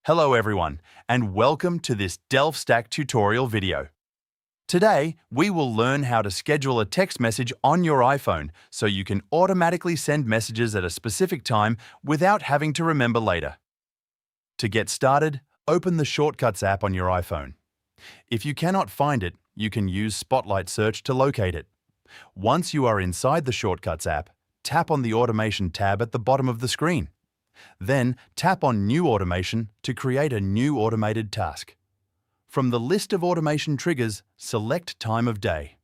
Hello everyone, and welcome to this Delft Stack tutorial video. Today, we will learn how to schedule a text message on your iPhone so you can automatically send messages at a specific time without having to remember later. To get started, open the Shortcuts app on your iPhone. If you cannot find it, you can use Spotlight Search to locate it. Once you are inside the Shortcuts app, tap on the Automation tab at the bottom of the screen. Then tap on New Automation to create a new automated task. From the list of automation triggers, select Time of Day.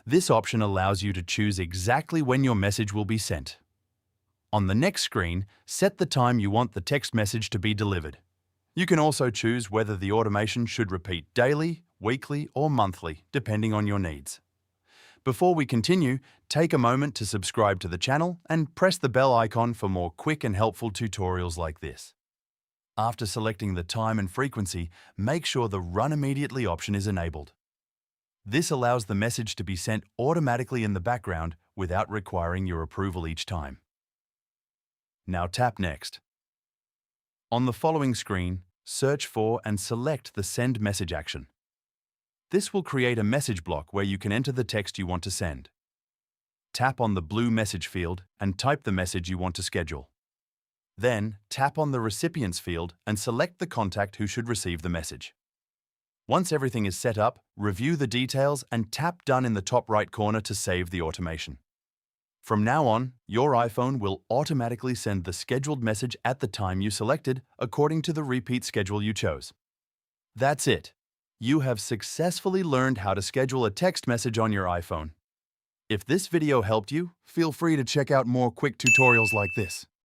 This option allows you to choose exactly when your message will be sent. On the next screen, set the time you want the text message to be delivered. You can also choose whether the automation should repeat daily, weekly, or monthly, depending on your needs. Before we continue, take a moment to subscribe to the channel and press the bell icon for more quick and helpful tutorials like this. After selecting the time and frequency, make sure the Run Immediately option is enabled. This allows the message to be sent automatically in the background without requiring your approval each time. Now tap Next. On the following screen, search for and select the Send Message action. This will create a message block where you can enter the text you want to send. Tap on the blue message field and type the message you want to schedule. Then, tap on the Recipients field and select the contact who should receive the message. Once everything is set up, review the details and tap Done in the top right corner to save the automation. From now on, your iPhone will automatically send the scheduled message at the time you selected according to the repeat schedule you chose. That's it. You have successfully learned how to schedule a text message on your iPhone. If this video helped you, feel free to check out more quick tutorials like this.